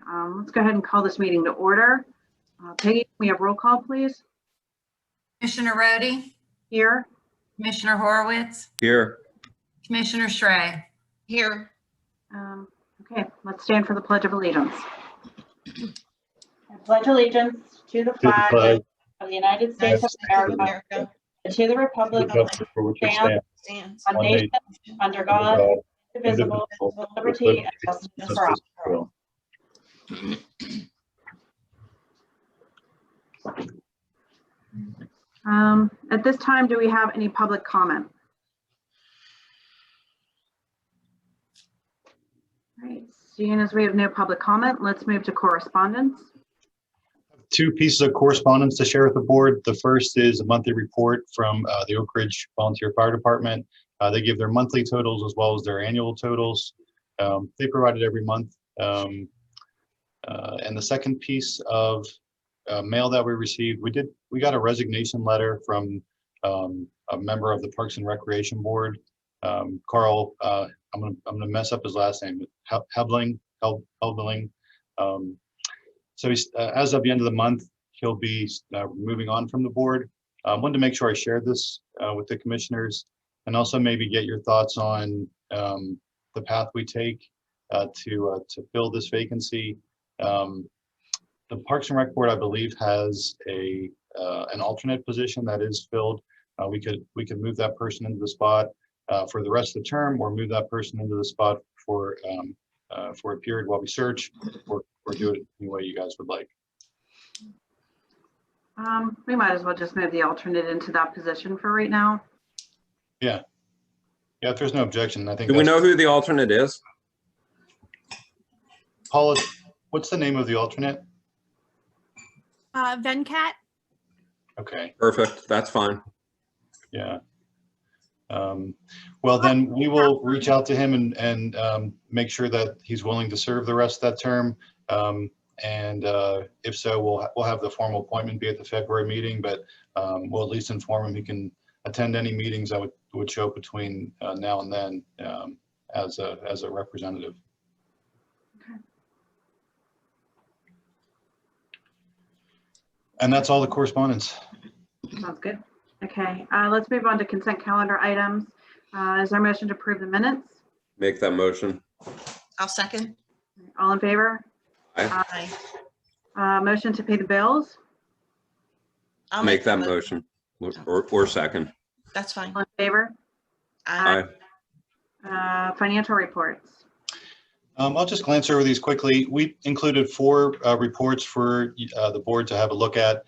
Let's go ahead and call this meeting to order. Peggy, can we have roll call, please? Commissioner Rohde? Here. Commissioner Horowitz? Here. Commissioner Stray? Here. Okay, let's stand for the Pledge of Allegiance. I pledge allegiance to the flag of the United States of America and to the republic For which it Stands. one nation under God, indivisible, with liberty and justice for all. At this time, do we have any public comment? All right, seeing as we have no public comment, let's move to correspondence. Two pieces of correspondence to share with the board. The first is a monthly report from the Oak Ridge Volunteer Fire Department. They give their monthly totals as well as their annual totals. They provide it every month. And the second piece of mail that we received, we got a resignation letter from a member of the Parks and Recreation Board, Carl. I'm gonna mess up his last name, Helbling. So he's, as of the end of the month, he'll be moving on from the board. I wanted to make sure I shared this with the commissioners, and also maybe get your thoughts on the path we take to fill this vacancy. The Parks and Rec Board, I believe, has an alternate position that is filled. We could move that person into the spot for the rest of the term, or move that person into the spot for a period while we search, or do it any way you guys would like. We might as well just move the alternate into that position for right now. Yeah, if there's no objection, I think. Do we know who the alternate is? Paula, what's the name of the alternate? Venkat. Okay. Perfect. That's fine. Yeah. Well, then we will reach out to him and make sure that he's willing to serve the rest of that term. And if so, we'll have the formal appointment be at the February meeting, but we'll at least inform him he can attend any meetings that would show up between now and then as a representative. Okay. And that's all the correspondence. Sounds good. Okay, let's move on to consent calendar items. Is there a motion to approve the minutes? Make that motion. I'll second. All in favor? Aye. Aye. Motion to pay the bills? I'll Make that motion. Or second. That's fine. All in favor? Aye. Financial reports. I'll just glance over these quickly. We included 4 reports for the board to have a look at.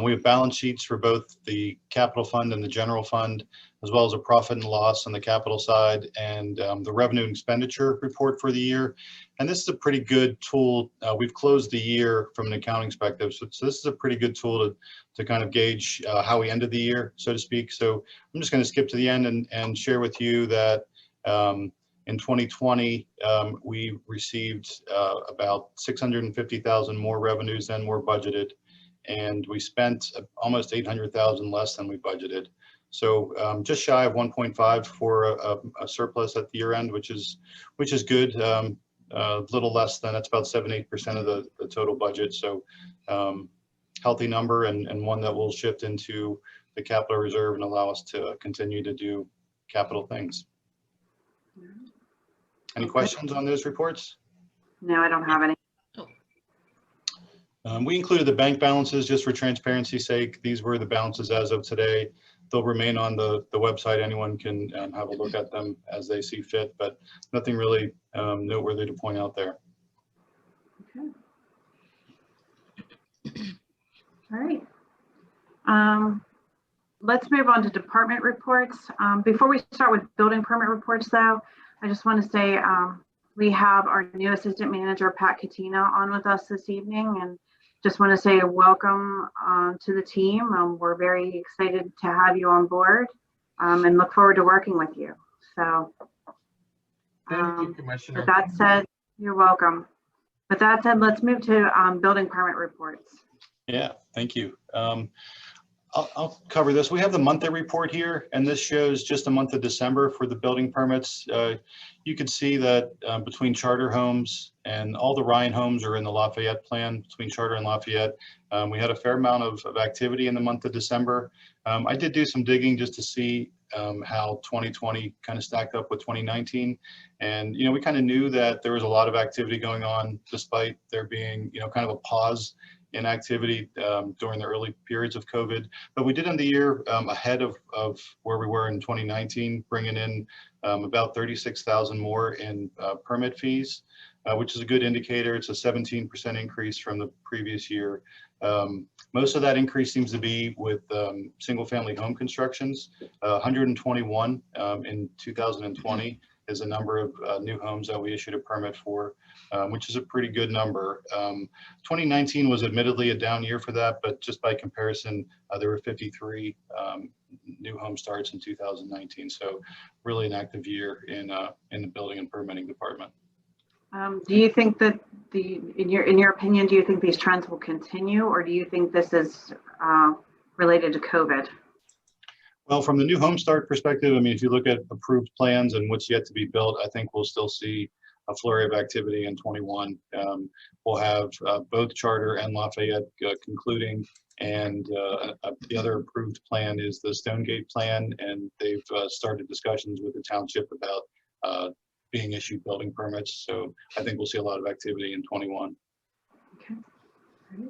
We have balance sheets for both the capital fund and the general fund, as well as a profit and loss on the capital side, and the revenue and expenditure report for the year. And this is a pretty good tool. We've closed the year from an accounting perspective, so this is a pretty good tool to kind of gauge how we ended the year, so to speak. So I'm just going to skip to the end and share with you that in 2020, we received about 650,000 more revenues than were budgeted, and we spent almost 800,000 less than we budgeted. So just shy of 1.5 for a surplus at the year end, which is good. A little less than, that's about 7-8% of the total budget. So healthy number, and one that will shift into the capital reserve and allow us to continue to do capital things. Any questions on those reports? No, I don't have any. We included the bank balances just for transparency's sake. These were the balances as of today. They'll remain on the website. Anyone can have a look at them as they see fit, but nothing really noteworthy to point out there. Okay. All right. Let's move on to department reports. Before we start with building permit reports, though, I just want to say we have our new assistant manager, Pat Katina, on with us this evening, and just want to say welcome to the team. We're very excited to have you on board and look forward to working with you. So Thank you, Commissioner. with that said, you're welcome. With that said, let's move to building permit reports. Yeah, thank you. I'll cover this. We have the monthly report here, and this shows just the month of December for the building permits. You can see that between charter homes and all the Ryan homes are in the Lafayette plan, between charter and Lafayette. We had a fair amount of activity in the month of December. I did do some digging just to see how 2020 kind of stacked up with 2019. And, we kind of knew that there was a lot of activity going on despite there being, kind of a pause in activity during the early periods of COVID. But we did end the year ahead of where we were in 2019, bringing in about 36,000 more in permit fees, which is a good indicator. It's a 17% increase from the previous year. Most of that increase seems to be with single family home constructions. 121 in 2020 is a number of new homes that we issued a permit for, which is a pretty good number. 2019 was admittedly a down year for that, but just by comparison, there were 53 new home starts in 2019. So really an active year in the building and permitting department. Do you think that in your opinion, do you think these trends will continue, or do you think this is related to COVID? Well, from the new home start perspective, I mean, if you look at approved plans and what's yet to be built, I think we'll still see a flurry of activity in 21. We'll have both Charter and Lafayette concluding, and the other approved plan is the Stonegate plan, and they've started discussions with the township about being issued building permits. So I think we'll see a lot of activity in 21. Okay. Great.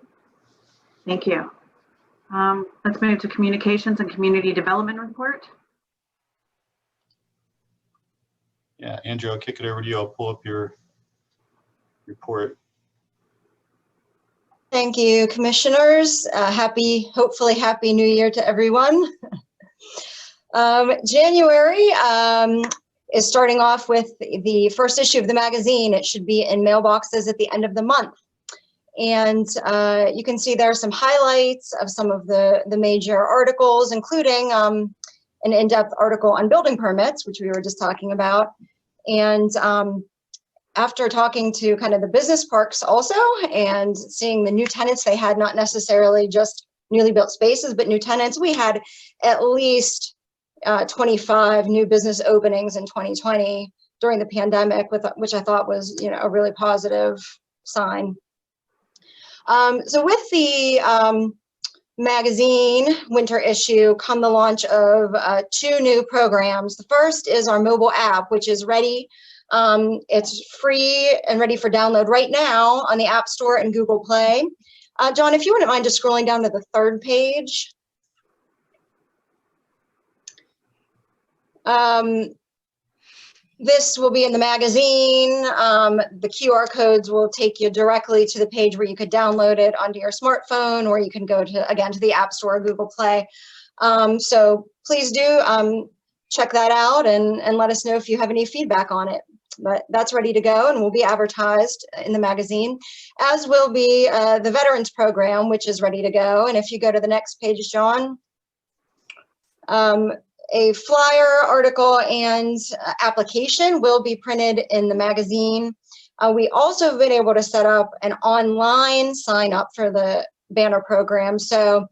Thank you. Let's move to communications and community development report. Yeah, Andrew, I'll kick it over to you. I'll pull up your report. Thank you, commissioners. Hopefully happy new year to everyone. January is starting off with the first issue of the magazine. It should be in mailboxes at the end of the month. And you can see there are some highlights of some of the major articles, including an in-depth article on building permits, which we were just talking about. And after talking to kind of the business parks also and seeing the new tenants they had, not necessarily just newly built spaces, but new tenants, we had at least 25 new business openings in 2020 during the pandemic, which I thought was, a really positive sign. So with the magazine winter issue come the launch of 2 new programs. The first is our mobile app, which is ready. It's free and ready for download right now on the App Store and Google Play. John, if you wouldn't mind just scrolling down to the 3rd page. This will be in the magazine. The QR codes will take you directly to the page where you could download it onto your smartphone, or you can go to, again, to the App Store or Google Play. So please do check that out and let us know if you have any feedback on it. But that's ready to go and will be advertised in the magazine, as will be the Veterans Program, which is ready to go. And if you go to the next page, John, a flyer, article, and application will be printed in the magazine. We also have been able to set up an online sign up for the banner program. So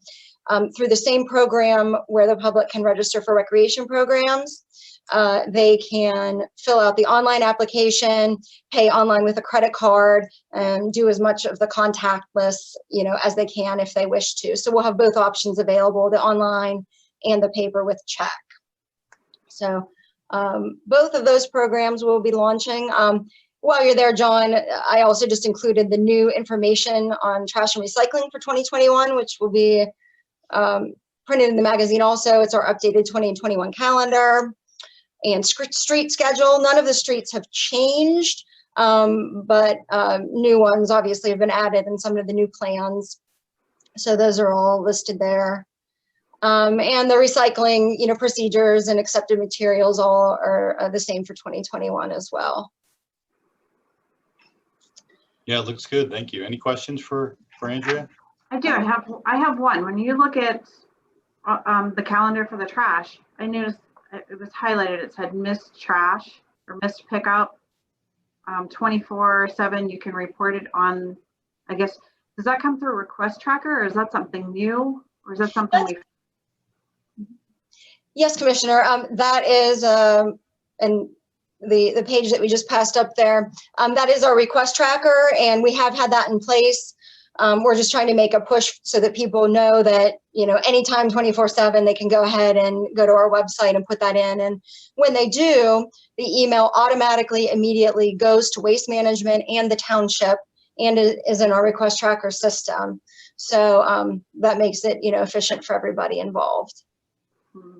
through the same program where the public can register for recreation programs, they can fill out the online application, pay online with a credit card, and do as much of the contactless, as they can if they wish to. So we'll have both options available, the online and the paper with check. So both of those programs will be launching. While you're there, John, I also just included the new information on trash and recycling for 2021, which will be printed in the magazine also. It's our updated 2021 calendar and street schedule. None of the streets have changed, but new ones obviously have been added in some of the new plans. So those are all listed there. And the recycling, procedures and accepted materials all are the same for 2021 as well. Yeah, it looks good. Thank you. Any questions for Andrea? I do. I have one. When you look at the calendar for the trash, I noticed it was highlighted. It said missed trash or missed pickup. 24/7. You can report it on. I guess, does that come through Request Tracker, or is that something new, or is that something we Yes, Commissioner. That is, and the page that we just passed up there, that is our request tracker, and we have had that in place. We're just trying to make a push so that people know that, anytime 24/7, they can go ahead and go to our website and put that in. And when they do, the email automatically, immediately goes to Waste Management and the township, and it is in our request tracker system. So that makes it, efficient for everybody involved.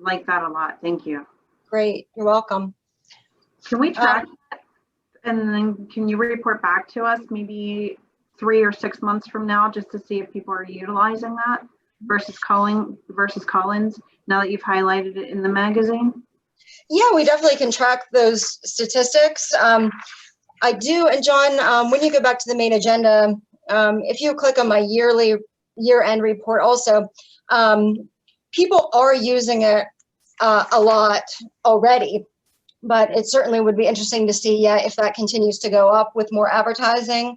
Like that a lot. Thank you. Great. You're welcome. Can we track that? And then can you report back to us maybe 3 or 6 months from now, just to see if people are utilizing that versus call-ins, now that you've highlighted it in the magazine? Yeah, we definitely can track those statistics. I do, and John, when you go back to the main agenda, if you click on my year-end report also, people are using it a lot already, but it certainly would be interesting to see, if that continues to go up with more advertising.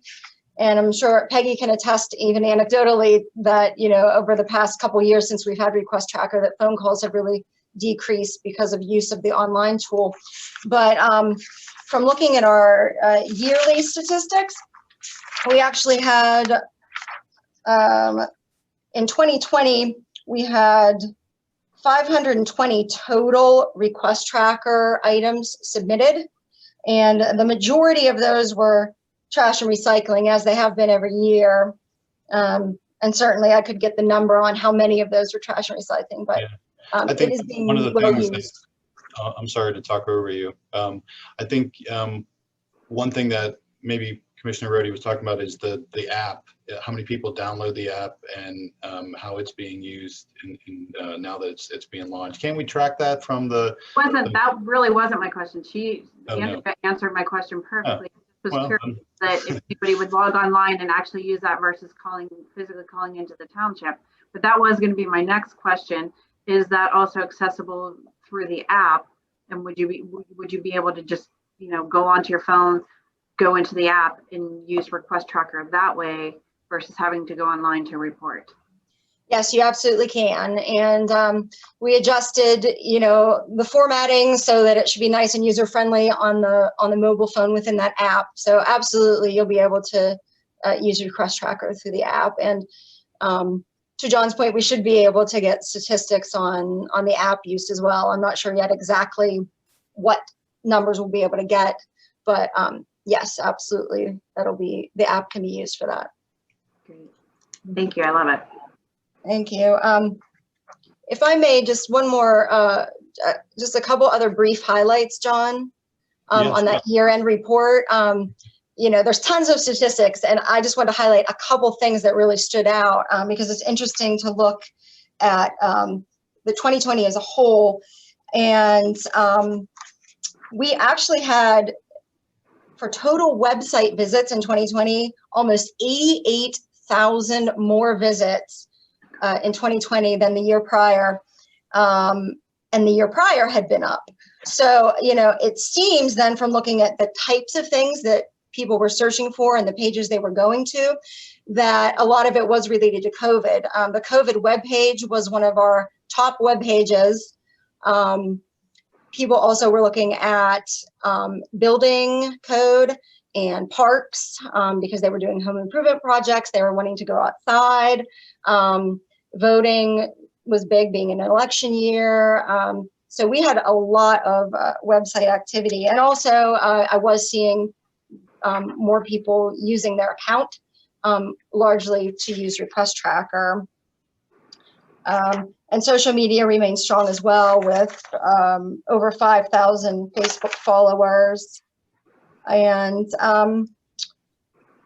And I'm sure Peggy can attest, even anecdotally, that, over the past couple of years since we've had Request Tracker, that phone calls have really decreased because of use of the online tool. But from looking at our yearly statistics, we actually had, in 2020, we had 520 total Request Tracker items submitted. And the majority of those were trash and recycling, as they have been every year. And certainly I could get the number on how many of those were trash and recycling, but I think it is being one of the well things used. I'm sorry to talk over you. I think one thing that maybe Commissioner Rhodey was talking about is the app, how many people download the app, and how it's being used now that it's being launched. Can we track that from the? That really wasn't my question. Andrea No. answered my question perfectly. I was Well, curious that if anybody would log online and actually use that versus physically calling into the township. But that was going to be my next question. Is that also accessible through the app? And would you be able to just, go onto your phone, go into the app and use Request Tracker that way versus having to go online to report? Yes, you absolutely can. And we adjusted, the formatting so that it should be nice and user-friendly on the mobile phone within that app. So absolutely, you'll be able to use Request Tracker through the app. And to John's point, we should be able to get statistics on the app use as well. I'm not sure yet exactly what numbers we'll be able to get, but yes, absolutely, the app can be used for that. Great. Thank you. I love it. Thank you. If I may, just one more, just a couple other brief highlights, John, on that year-end report. There's tons of statistics, and I just want to highlight a couple things that really stood out because it's interesting to look at the 2020 as a whole. And we actually had, for total website visits in 2020, almost 88,000 more visits in 2020 than the year prior. And the year prior had been up. So, it seems then from looking at the types of things that people were searching for and the pages they were going to, that a lot of it was related to COVID. The COVID webpage was one of our top web pages. People also were looking at building code and parks because they were doing home improvement projects. They were wanting to go outside. Voting was big, being an election year. So we had a lot of website activity. And also I was seeing more people using their account, largely to use Request Tracker. And social media remains strong as well, with over 5,000 Facebook followers. And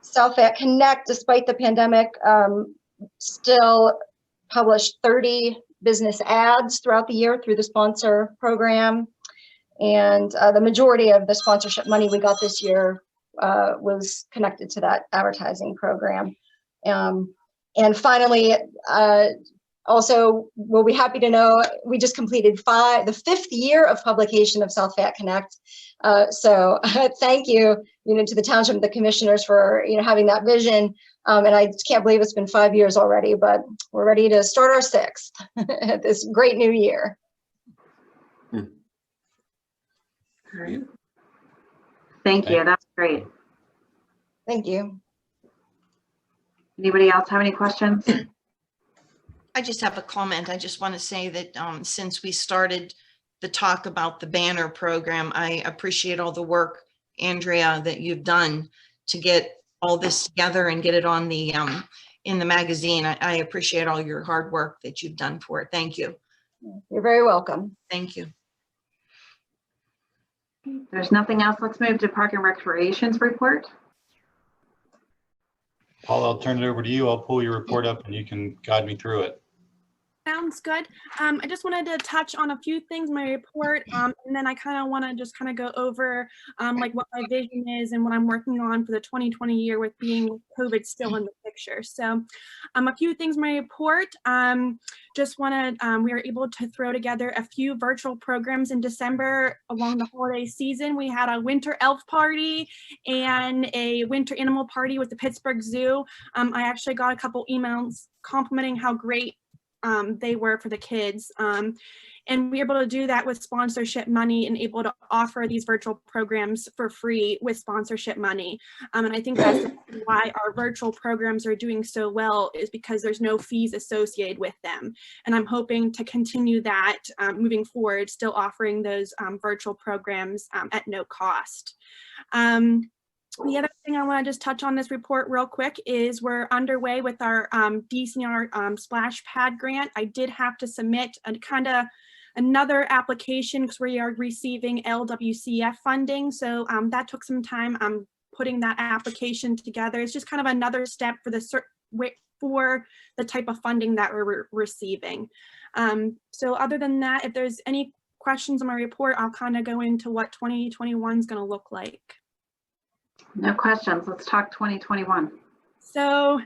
South Fayette Connect, despite the pandemic, still published 30 business ads throughout the year through the sponsor program. And the majority of the sponsorship money we got this year was connected to that advertising program. And finally, also, we'll be happy to know we just completed the 5th year of publication of South Fayette Connect. So thank you, to the township and the commissioners for, having that vision. And I just can't believe it's been 5 years already, but we're ready to start our 6th this great new year. right. Thank you. That's great. Thank you. Anybody else have any questions? I just have a comment. I just want to say that since we started the talk about the banner program, I appreciate all the work, Andrea, that you've done to get all this together and get it on the in the magazine. I appreciate all your hard work that you've done for it. Thank you. You're very welcome. Thank you. There's nothing else. Let's move to Park and Recreation's report. Paul, I'll turn it over to you. I'll pull your report up and you can guide me through it. Sounds good. I just wanted to touch on a few things in my report, and then I kind of want to just kind of go over like what my vision is and what I'm working on for the 2020 year with being COVID still in the picture. So a few things in my report. Just wanted, we were able to throw together a few virtual programs in December along the holiday season. We had a winter elf party and a winter animal party with the Pittsburgh Zoo. I actually got a couple emails complimenting how great they were for the kids. And we were able to do that with sponsorship money and able to offer these virtual programs for free with sponsorship money. And I think that's why our virtual programs are doing so well, is because there's no fees associated with them. And I'm hoping to continue that moving forward, still offering those virtual programs at no cost. The other thing I want to just touch on this report real quick is we're underway with our DCNR splash pad grant. I did have to submit a kind of another application because we are receiving LWCF funding. So that took some time. I'm putting that application together. It's just kind of another step for the type of funding that we're receiving. So other than that, if there's any questions on my report, I'll kind of go into what 2021 is going to look like. No questions. Let's talk 2021. So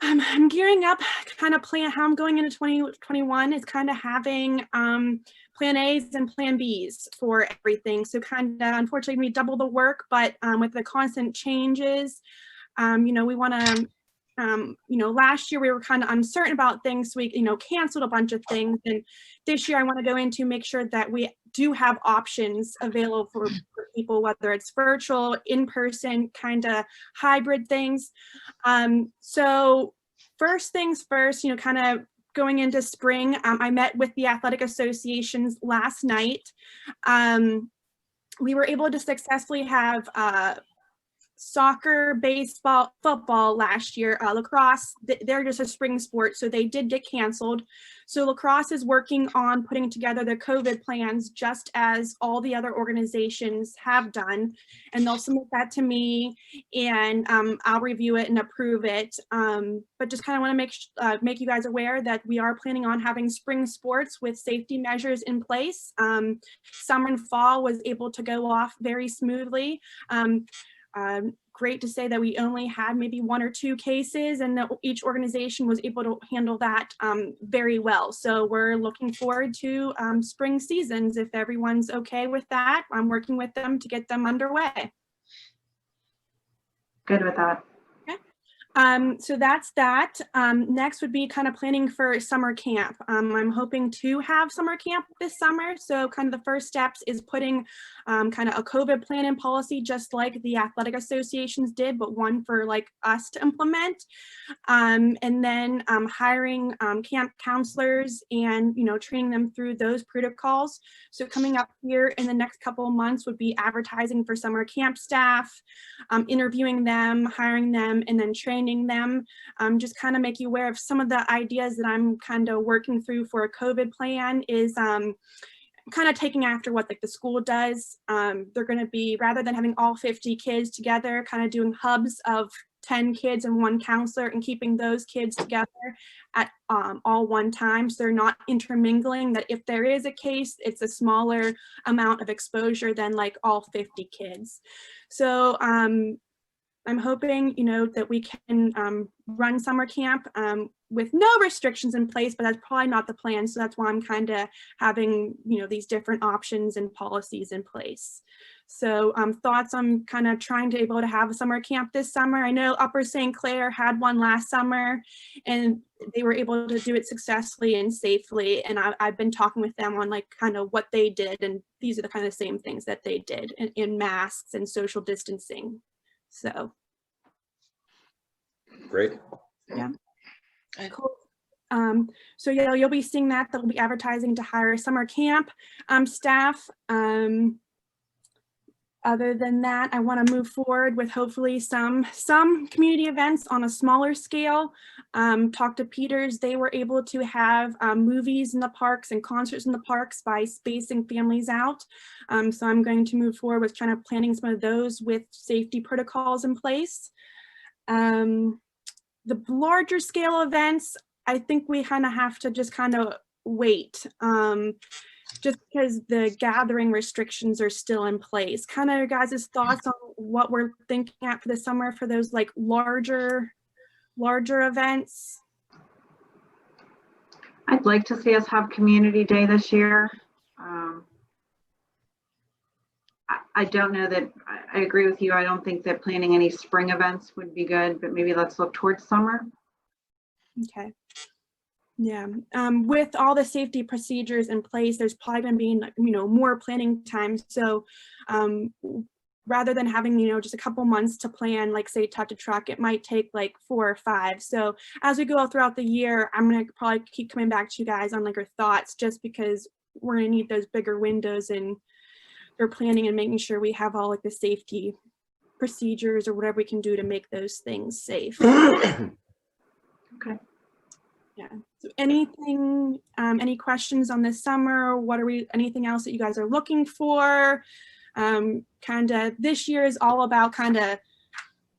I'm gearing up, kind of plan how I'm going into 2021 is kind of having plan A's and plan B's for everything. So kind of, unfortunately, we double the work, but with the constant changes, you know, we want to, you know, last year we were kind of uncertain about things, so we, you know, canceled a bunch of things. And this year I want to go into make sure that we do have options available for people, whether it's virtual, in-person, kind of hybrid things. So first things first, you know, kind of going into spring, I met with the athletic associations last night. We were able to successfully have soccer, baseball, football last year. Lacrosse, they're just a spring sport, so they did get canceled. So lacrosse is working on putting together their COVID plans just as all the other organizations have done. And they'll submit that to me and I'll review it and approve it. But just kind of want to make you guys aware that we are planning on having spring sports with safety measures in place. Summer and fall was able to go off very smoothly. Great to say that we only had maybe 1 or 2 cases and that each organization was able to handle that very well. So we're looking forward to spring seasons. If everyone's okay with that, I'm working with them to get them underway. Good with that. So that's that. Next would be kind of planning for summer camp. I'm hoping to have summer camp this summer. So kind of the first steps is putting kind of a COVID plan and policy, just like the athletic associations did, but one for like us to implement. And then hiring camp counselors and, you know, training them through those protocols. So coming up here in the next couple of months would be advertising for summer camp staff, interviewing them, hiring them, and then training them. Just kind of make you aware of some of the ideas that I'm kind of working through for a COVID plan is kind of taking after what like the school does. They're going to be, rather than having all 50 kids together, kind of doing hubs of 10 kids and 1 counselor and keeping those kids together at all one time. So they're not intermingling, that if there is a case, it's a smaller amount of exposure than like all 50 kids. So I'm hoping, you know, that we can run summer camp with no restrictions in place, but that's probably not the plan. So that's why I'm kind of having, you know, these different options and policies in place. So thoughts on kind of trying to able to have a summer camp this summer. I know Upper St. Clair had one last summer and they were able to do it successfully and safely. And I've been talking with them on like kind of what they did. And these are the kind of same things that they did in masks and social distancing. So. Great. Yeah. Cool. So yeah, you'll be seeing that. They'll be advertising to hire summer camp staff. Other than that, I want to move forward with hopefully some community events on a smaller scale. Talk to Peters, they were able to have movies in the parks and concerts in the parks by spacing families out. So I'm going to move forward with trying to planning some of those with safety protocols in place. The larger scale events, I think we kind of have to just kind of wait. Just because the gathering restrictions are still in place. Kind of your guys' thoughts on what we're thinking at for the summer for those like larger events? I'd like to see us have community day this year. I don't know that, I agree with you. I don't think that planning any spring events would be good, but maybe let's look towards summer. Okay. Yeah, with all the safety procedures in place, there's probably going to be, more planning time. So rather than having, just a couple months to plan, like say touch a truck, it might take like 4 or 5. So as we go throughout the year, I'm going to probably keep coming back to you guys on like our thoughts, just because we're going to need those bigger windows and for planning and making sure we have all like the safety procedures or whatever we can do to make those things safe. Okay. Yeah. So anything, any questions on this summer? Anything else that you guys are looking for? Kind of this year is all about kind of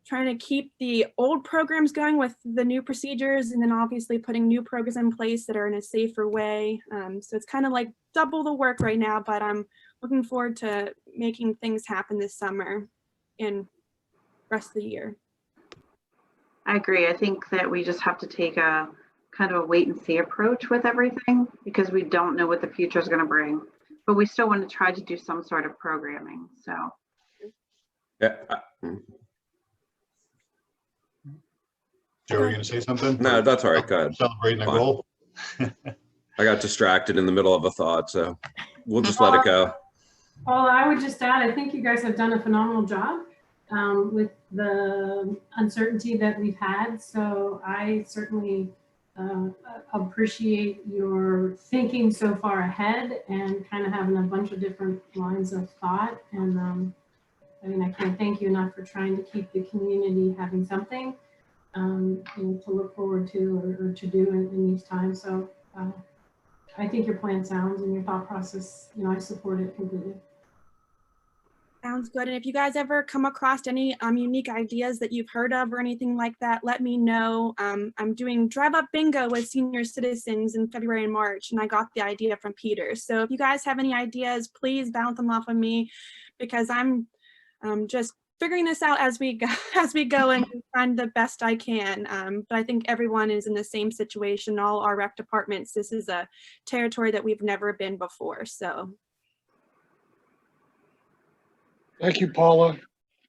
trying to keep the old programs going with the new procedures, and then obviously putting new programs in place that are in a safer way. So it's kind of like double the work right now, but I'm looking forward to making things happen this summer and rest of the year. I agree. I think that we just have to take a kind of a wait and see approach with everything because we don't know what the future is going to bring, but we still want to try to do some sort of programming. So. Yeah. Joe, were you going to say something? No, that's all right. Go ahead. Celebrating a Fine. goal. I got distracted in the middle of a thought, so we'll just let it go. Well, I would just add, I think you guys have done a phenomenal job with the uncertainty that we've had. So I certainly appreciate your thinking so far ahead and kind of having a bunch of different lines of thought. And I mean, I can't thank you enough for trying to keep the community having something to look forward to or to do in these times. So I think your plan sounds and your thought process, I support it completely. Sounds good. And if you guys ever come across any unique ideas that you've heard of or anything like that, let me know. I'm doing drive-up bingo with senior citizens in February and March, and I got the idea from Peter. So if you guys have any ideas, please bounce them off of me, because I'm just figuring this out as we go and find the best I can. But I think everyone is in the same situation, all our rec departments. This is a territory that we've never been before, so. Thank you, Paula.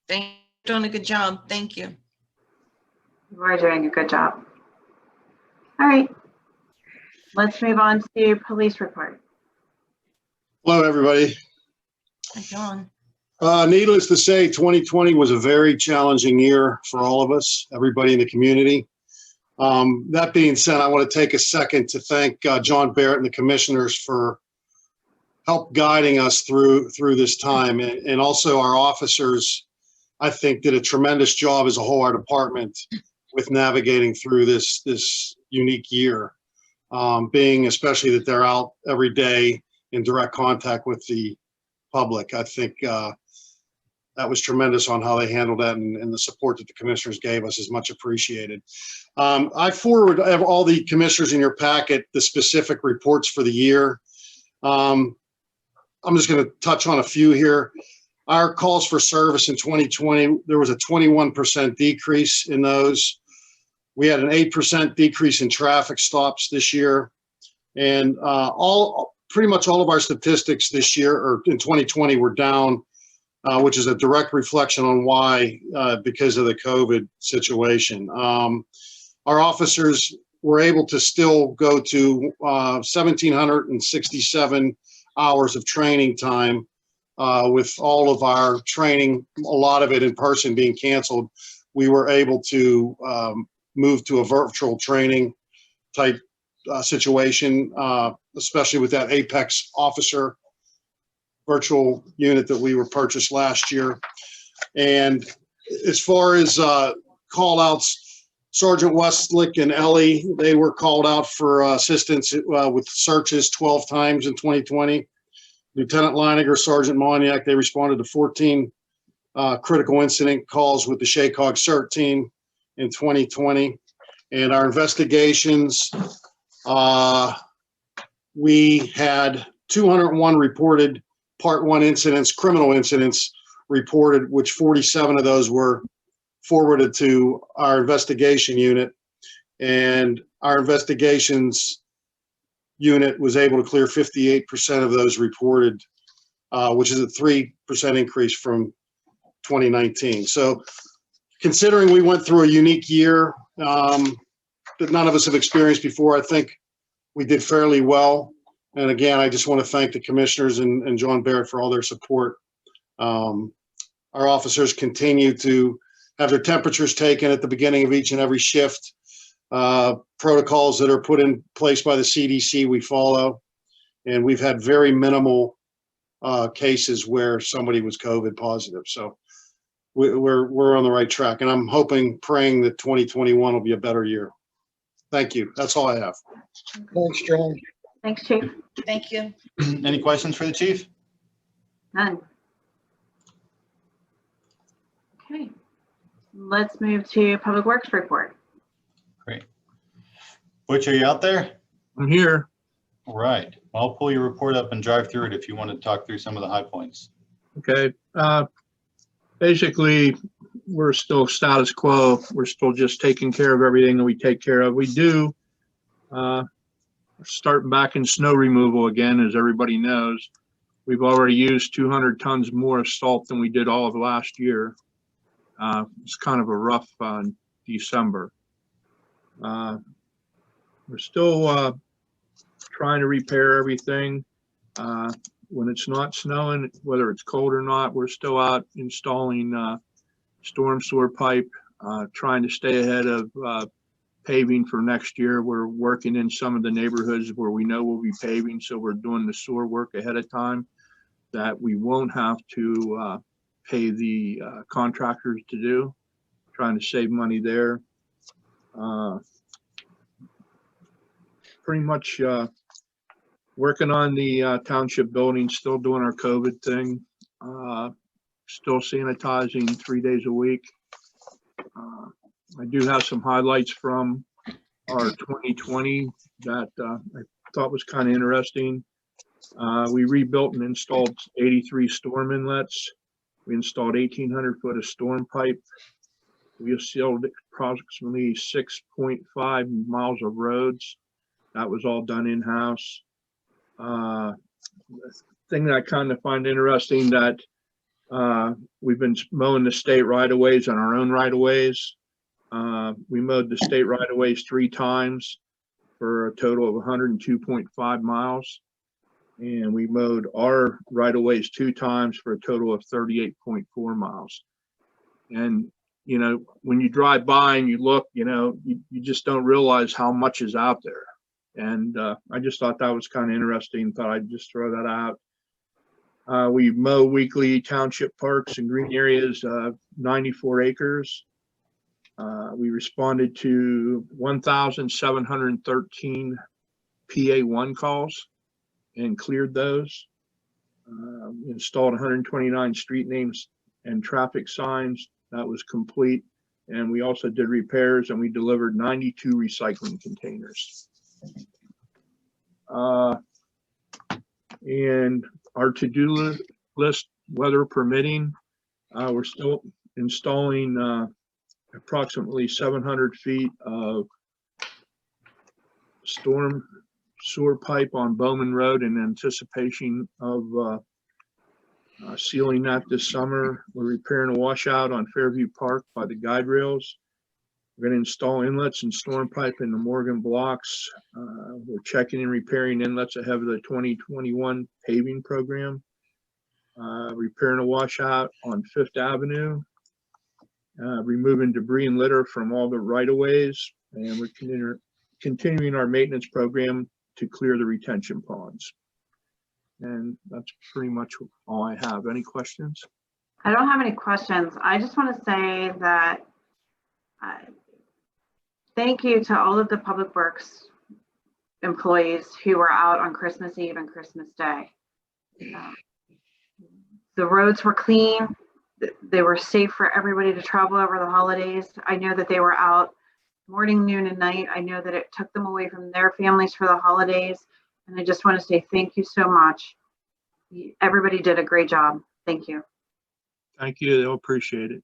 Thank you. Doing a good job. Thank you. You are doing a good job. All right. Let's move on to police report. Hello, everybody. Hi, John. Needless to say, 2020 was a very challenging year for all of us, everybody in the community. That being said, I want to take a second to thank John Barrett and the commissioners for help guiding us through this time, and also our officers, I think, did a tremendous job as a whole, our department, with navigating through this unique year, being especially that they're out every day in direct contact with the public. I think that was tremendous on how they handled that, and the support that the commissioners gave us is much appreciated. I forward all the commissioners in your packet the specific reports for the year. I'm just going to touch on a few here. Our calls for service in 2020, there was a 21% decrease in those. We had an 8% decrease in traffic stops this year. And pretty much all of our statistics this year, or in 2020, were down which is a direct reflection on why, because of the COVID situation. Our officers were able to still go to 1,767 hours of training time with all of our training, a lot of it in person being canceled. We were able to move to a virtual training type situation, especially with that Apex officer virtual unit that we were purchased last year. And as far as call outs, Sergeant Westlick and Ellie, they were called out for assistance with searches 12 times in 2020. Lieutenant Leiniger, Sergeant Moniak, they responded to 14 critical incident calls with the SHACOG CERT team in 2020. And our investigations, we had 201 reported Part 1 incidents, criminal incidents reported, which 47 of those were forwarded to our investigation unit. And our investigations unit was able to clear 58% of those reported, which is a 3% increase from 2019. So considering we went through a unique year that none of us have experienced before, I think we did fairly well. And again, I just want to thank the commissioners and John Barrett for all their support. Our officers continue to have their temperatures taken at the beginning of each and every shift. Protocols that are put in place by the CDC, we follow. And we've had very minimal cases where somebody was COVID positive. So we're on the right track. And I'm hoping, praying that 2021 will be a better year. Thank you. That's all I have. Thanks, John. Thanks, Chief. Thank you. Any questions for the chief? None. Okay. Let's move to Public Works report. Great. Butch, are you out there? I'm here. All right. I'll pull your report up and drive through it if you want to talk through some of the high points. Okay. Basically, we're still status quo. We're still just taking care of everything that we take care of. We do start back in snow removal again, as everybody knows. We've already used 200 tons more of salt than we did all of last year. It's kind of a rough December. We're still trying to repair everything. When it's not snowing, whether it's cold or not, we're still out installing storm sewer pipe, trying to stay ahead of paving for next year. We're working in some of the neighborhoods where we know we'll be paving, so we're doing the sewer work ahead of time that we won't have to pay the contractors to do, trying to save money there. Pretty much working on the township building, still doing our COVID thing, still sanitizing 3 days a week. I do have some highlights from our 2020 that I thought was kind of interesting. We rebuilt and installed 83 storm inlets. We installed 1,800 foot of storm pipe. We sealed approximately 6.5 miles of roads. That was all done in-house. The thing that I kind of find interesting that we've been mowing the state right-of-ways on our own right-of-ways. We mowed the state right-of-ways 3 times for a total of 102.5 miles. And we mowed our right-of-ways 2 times for a total of 38.4 miles. And, you know, when you drive by and you look, you know, you just don't realize how much is out there. And I just thought that was kind of interesting. Thought I'd just throw that out. We mow weekly township parks and green areas, 94 acres. We responded to 1,713 PA1 calls and cleared those. Installed 129 street names and traffic signs. That was complete. And we also did repairs, and we delivered 92 recycling containers. And our to-do list, weather permitting, we're still installing approximately 700 feet of storm sewer pipe on Bowman Road in anticipation of Sealing that this summer. We're repairing a washout on Fairview Park by the guide rails. We're going to install inlets and storm pipe in the Morgan blocks. We're checking and repairing inlets ahead of the 2021 paving program. Repairing a washout on Fifth Avenue. Removing debris and litter from all the right-of-ways. And we're continuing our maintenance program to clear the retention ponds. And that's pretty much all I have. Any questions? I don't have any questions. I just want to say that thank you to all of the Public Works employees who were out on Christmas Eve and Christmas Day. The roads were clean. They were safe for everybody to travel over the holidays. I know that they were out morning, noon, and night. I know that it took them away from their families for the holidays. And I just want to say thank you so much. Everybody did a great job. Thank you. Thank you. They'll appreciate it.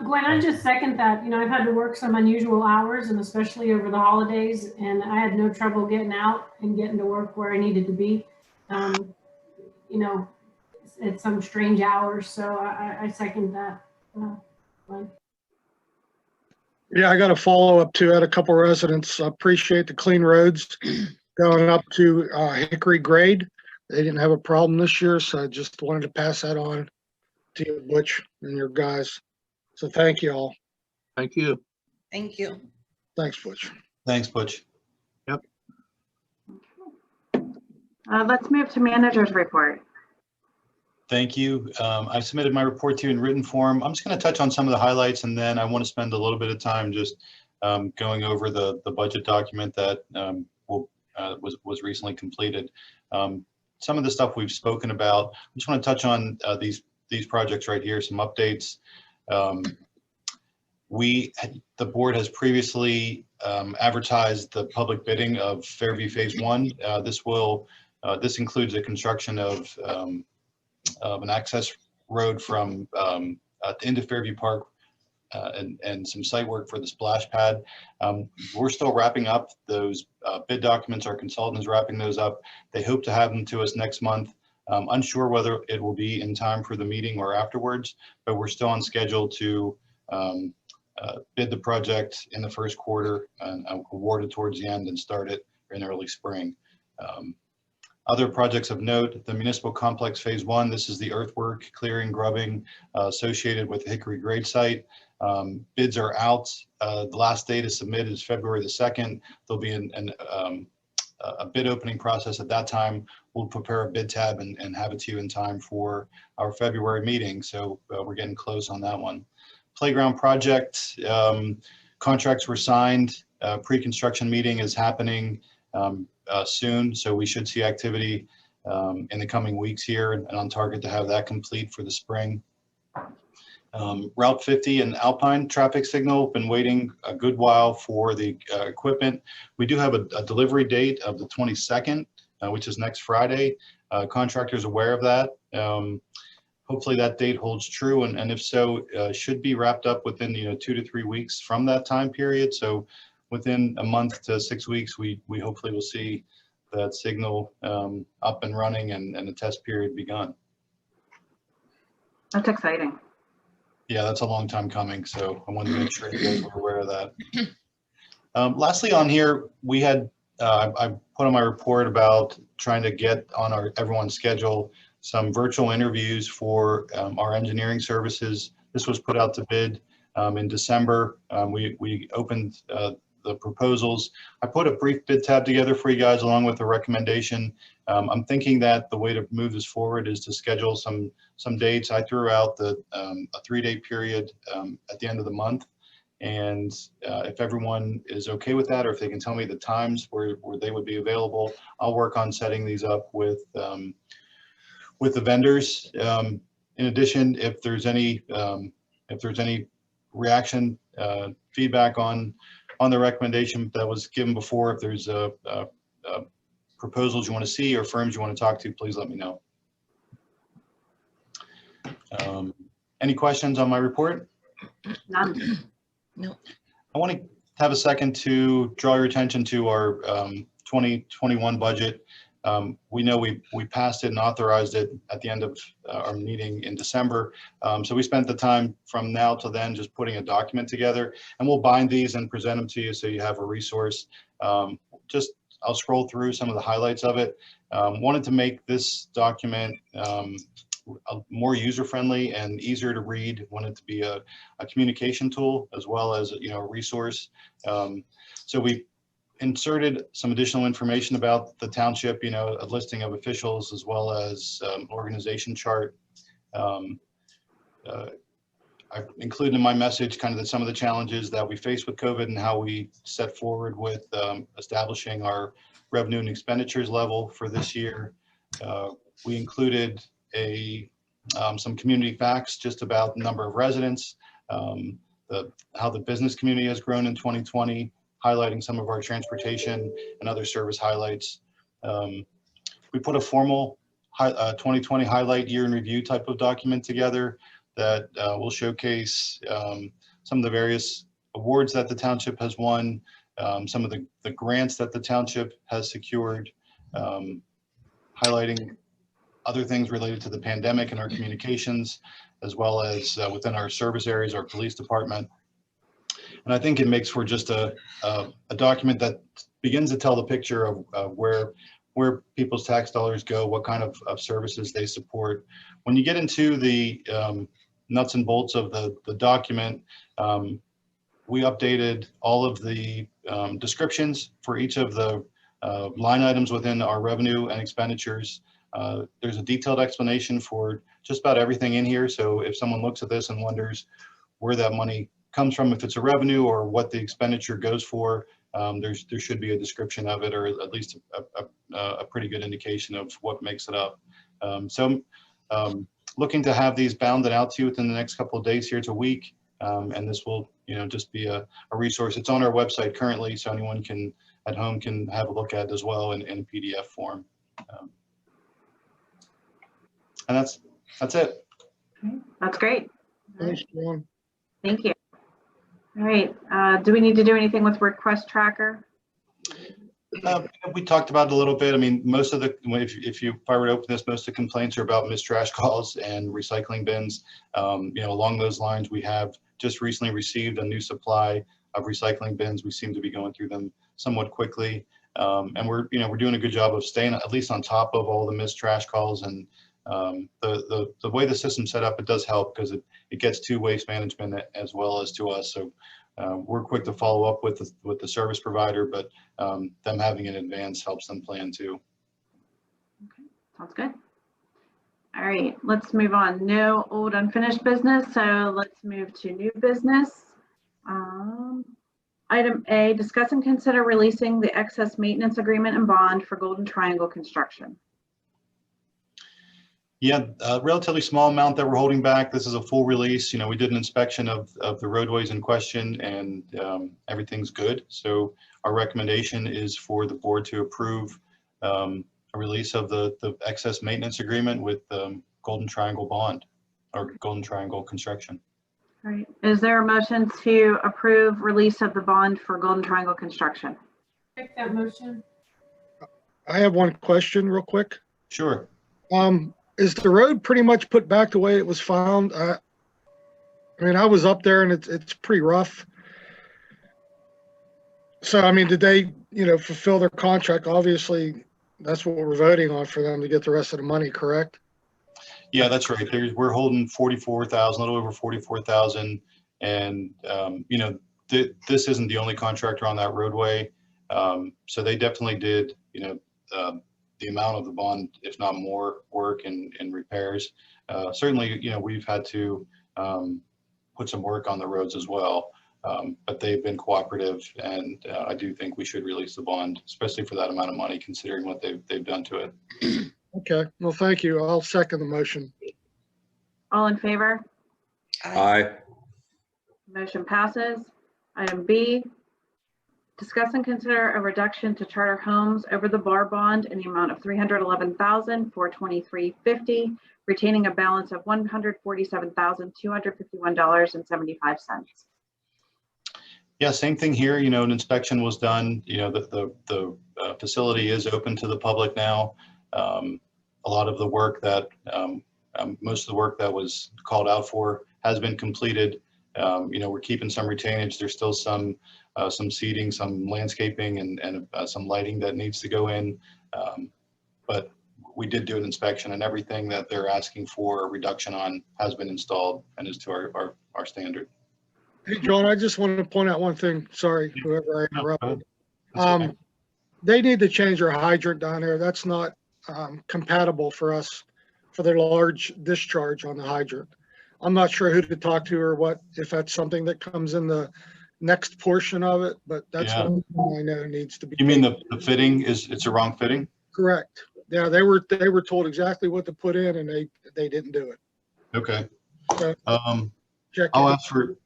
Gwen, I just second that. I've had to work some unusual hours, and especially over the holidays, and I had no trouble getting out and getting to work where I needed to be. At some strange hours, so I second that. Gwen. Yeah, I got a follow-up too. I had a couple residents appreciate the clean roads going up to Hickory Grade. They didn't have a problem this year, so I just wanted to pass that on to you, Butch, and your guys. So thank you all. Thank you. Thank you. Thanks, Butch. Thanks, Butch. Yep. Let's move to manager's report. Thank you. I've submitted my report to you in written form. I'm just going to touch on some of the highlights, and then I want to spend a little bit of time just going over the budget document that was recently completed. Some of the stuff we've spoken about. I just want to touch on these projects right here, some updates. The board has previously advertised the public bidding of Fairview Phase 1. This includes the construction of an access road from at the end of Fairview Park and some site work for the splash pad. We're still wrapping up those bid documents. Our consultant is wrapping those up. They hope to have them to us next month. Unsure whether it will be in time for the meeting or afterwards, but we're still on schedule to bid the project in the first quarter and award it towards the end and start it in early spring. Other projects of note, the municipal complex phase 1, this is the earthwork, clearing, grubbing associated with the Hickory Grade site. Bids are out. The last day to submit is February the 2nd. There'll be a bid opening process at that time. We'll prepare a bid tab and have it to you in time for our February meeting. So we're getting close on that one. Playground project, contracts were signed. Pre-construction meeting is happening soon, so we should see activity in the coming weeks here and on target to have that complete for the spring. Route 50 and Alpine traffic signal, been waiting a good while for the equipment. We do have a delivery date of the 22nd, which is next Friday. Contractor's aware of that. Hopefully that date holds true, and if so, should be wrapped up within 2 to 3 weeks from that time period. So within a month to 6 weeks, we hopefully will see that signal up and running and the test period begun. That's exciting. Yeah, that's a long time coming, so I wanted to make sure you guys were aware of that. Lastly on here, we had, I put on my report about trying to get on everyone's schedule some virtual interviews for our engineering services. This was put out to bid in December. We opened the proposals. I put a brief bid tab together for you guys along with a recommendation. I'm thinking that the way to move this forward is to schedule some dates. I threw out a 3-day period at the end of the month. And if everyone is okay with that, or if they can tell me the times where they would be available, I'll work on setting these up with the vendors. In addition, if there's any reaction, feedback on the recommendation that was given before, if there's proposals you want to see or firms you want to talk to, please let me know. Any questions on my report? None. No. I want to have a second to draw your attention to our 2021 budget. We know we passed it and authorized it at the end of our meeting in December. So we spent the time from now till then just putting a document together, and we'll bind these and present them to you so you have a resource. I'll scroll through some of the highlights of it. Wanted to make this document more user-friendly and easier to read. Wanted to be a communication tool as well as a resource. So we inserted some additional information about the township, a listing of officials as well as organization chart. I've included in my message kind of some of the challenges that we face with COVID and how we set forward with establishing our revenue and expenditures level for this year. We included some community facts just about the number of residents, how the business community has grown in 2020, highlighting some of our transportation and other service highlights. We put a formal 2020 highlight year in review type of document together that will showcase some of the various awards that the township has won, some of the grants that the township has secured, highlighting other things related to the pandemic and our communications, as well as within our service areas, our police department. And I think it makes for just a document that begins to tell the picture of where people's tax dollars go, what kind of services they support. When you get into the nuts and bolts of the document, we updated all of the descriptions for each of the line items within our revenue and expenditures. There's a detailed explanation for just about everything in here. So if someone looks at this and wonders where that money comes from, if it's a revenue or what the expenditure goes for, there should be a description of it, or at least a pretty good indication of what makes it up. Looking to have these bounded out to you within the next couple of days. Here it's a week, and this will just be a resource. It's on our website currently, so anyone at home can have a look at it as well in PDF form. And that's it. Okay, that's great. Thanks, John. Thank you. All right, do we need to do anything with request tracker? We talked about it a little bit. I mean, most of the, if I were to open this, most of the complaints are about missed trash calls and recycling bins. Along those lines, we have just recently received a new supply of recycling bins. We seem to be going through them somewhat quickly. And we're doing a good job of staying at least on top of all the missed trash calls. And the way the system's set up, it does help because it gets to waste management as well as to us. So we're quick to follow up with the service provider, but them having it in advance helps them plan too. Okay, sounds good. All right, let's move on. No old unfinished business, so let's move to new business. Item A, discuss and consider releasing the excess maintenance agreement and bond for Golden Triangle construction. Yeah, a relatively small amount that we're holding back. This is a full release. We did an inspection of the roadways in question, and everything's good. So our recommendation is for the board to approve a release of the excess maintenance agreement with Golden Triangle Bond or Golden Triangle Construction. All right, is there a motion to approve release of the bond for Golden Triangle Construction? Make that motion. I have one question real quick. Sure. Is the road pretty much put back the way it was found? I mean, I was up there and it's pretty rough. So, I mean, did they, fulfill their contract? Obviously, that's what we're voting on for them to get the rest of the money, correct? Yeah, that's right. We're holding 44,000, a little over 44,000. And, this isn't the only contractor on that roadway. So they definitely did, the amount of the bond, if not more, work and repairs. Certainly, we've had to put some work on the roads as well, but they've been cooperative, and I do think we should release the bond, especially for that amount of money, considering what they've done to it. Okay, well, thank you. I'll second the motion. All in favor? Aye. Motion passes. Item B, discuss and consider a reduction to charter homes over the bar bond in the amount of $311,423.50, retaining a balance of $147,251.75. Yeah, same thing here. You know, an inspection was done. You know, the facility is open to the public now. A lot of the work that, most of the work that was called out for has been completed. You know, we're keeping some retainage. There's still some seating, some landscaping, and some lighting that needs to go in. But we did do an inspection, and everything that they're asking for a reduction on has been installed and is to our standard. Hey, John, I just wanted to point out one thing. Sorry, whoever I No, go ahead. interrupted. That's okay. They need to change their hydrant down there. That's not compatible for us for their large discharge on the hydrant. I'm not sure who to talk to or what, if that's something that comes in the next portion of it, but that's Yeah. one thing I know needs to be. You mean the fitting it's a wrong fitting? Correct. Yeah, they were told exactly what to put in and they didn't do it. Okay. So, check I'll it. ask for,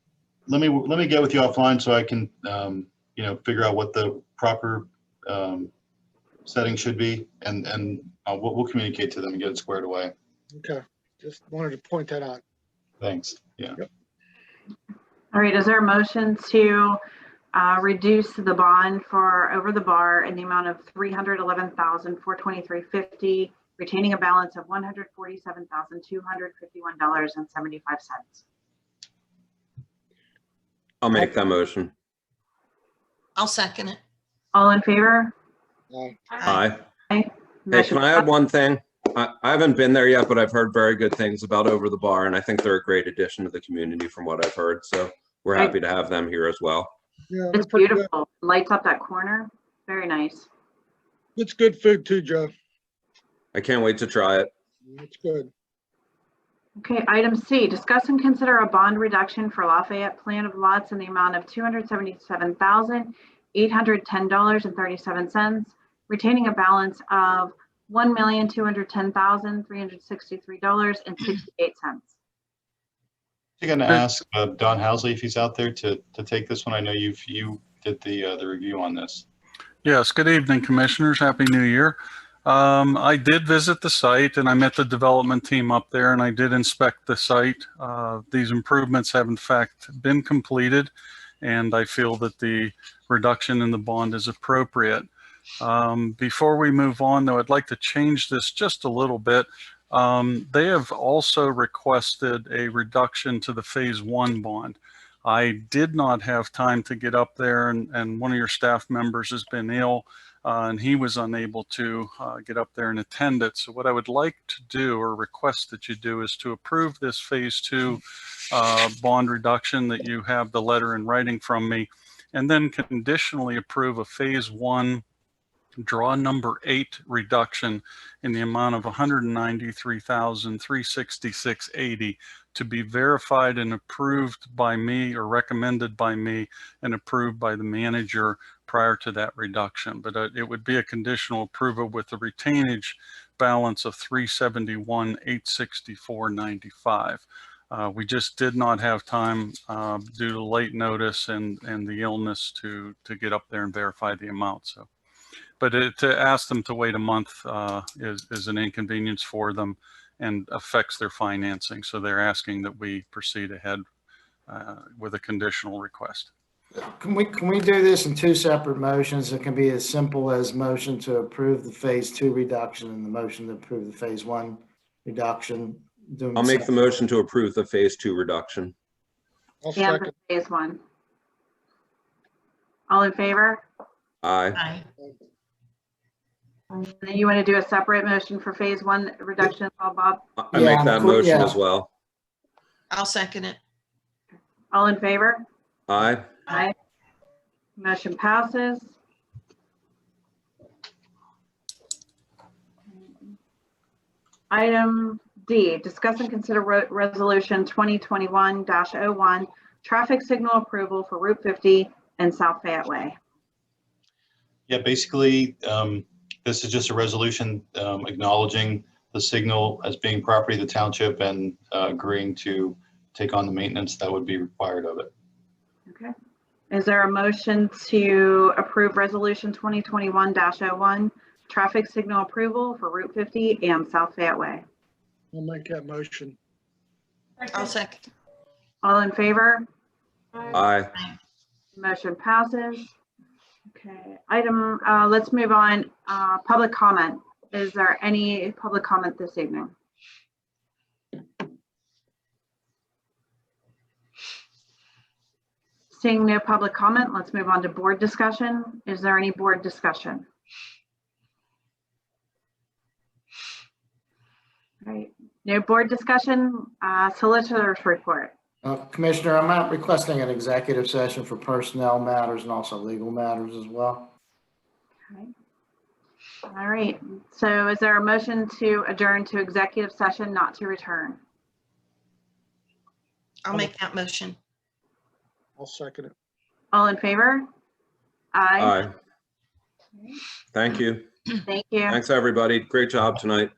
let me get with you offline so I can, you know, figure out what the proper setting should be, and we'll communicate to them and get it squared away. Okay, just wanted to point that out. Thanks. Yeah. Yep. All right, is there a motion to reduce the bond for over the bar in the amount of $311,423.50, retaining a balance of $147,251.75? I'll make that motion. I'll second it. All in favor? Aye. Hey, Motion can I add one thing? I haven't been there yet, but I've heard very good things about Over the Bar, and I think they're a great addition to the community from what I've heard. So we're happy to have them here as well. Yeah, It's they're pretty good. beautiful. Lights up that corner. Very nice. It's good food too, Joe. I can't wait to try it. It's good. Okay, item C, discuss and consider a bond reduction for Lafayette Plan of Lots in the amount of $277,810.37, retaining a balance of $1,210,363.68. I'm going to ask Don Housley if he's out there to take this one. I know you did the review on this. Yes, good evening, Commissioners. Happy New Year. I did visit the site and I met the development team up there and I did inspect the site. These improvements have in fact been completed and I feel that the reduction in the bond is appropriate. Before we move on though, I'd like to change this just a little bit. They have also requested a reduction to the Phase 1 bond. I did not have time to get up there and one of your staff members has been ill and he was unable to get up there and attend it. So what I would like to do or request that you do is to approve this Phase 2 bond reduction that you have the letter in writing from me, and then conditionally approve a Phase 1 draw number 8 reduction in the amount of $193,366.80 to be verified and approved by me or recommended by me and approved by the manager prior to that reduction. But it would be a conditional approval with a retainage balance of $371,864.95. We just did not have time due to late notice and the illness to get up there and verify the amount. So. But to ask them to wait a month is an inconvenience for them and affects their financing. So they're asking that we proceed ahead with a conditional request. Can we do this in 2 separate motions? It can be as simple as motion to approve the Phase 2 reduction and the motion to approve the Phase 1 reduction. I'll make the motion to approve the Phase 2 reduction. I'll And second. for Phase 1. All in favor? Aye. Aye. And then you want to do a separate motion for Phase 1 reduction, Bob? I make that motion as well. I'll second it. All in favor? Aye. Aye. Motion passes. Item D, discuss and consider resolution 2021-01, traffic signal approval for Route 50 and South Fayette Way. Yeah, basically, this is just a resolution acknowledging the signal as being property of the township and agreeing to take on the maintenance that would be required of it. Okay. Is there a motion to approve resolution 2021-01, traffic signal approval for Route 50 and South Fayette Way? I'll make that motion. I'll second. All in favor? Aye. Motion passes. Okay, let's move on. Public comment. Is there any public comment this evening? Seeing no public comment, let's move on to board discussion. Is there any board discussion? All right, no board discussion. Solicitor's report. Commissioner, I'm not requesting an executive session for personnel matters and also legal matters as well. Okay. All right, so is there a motion to adjourn to executive session, not to return? I'll make that motion. I'll second it. All in favor? Aye. Aye. Thank you. Thank you. Thanks, everybody. Great job tonight.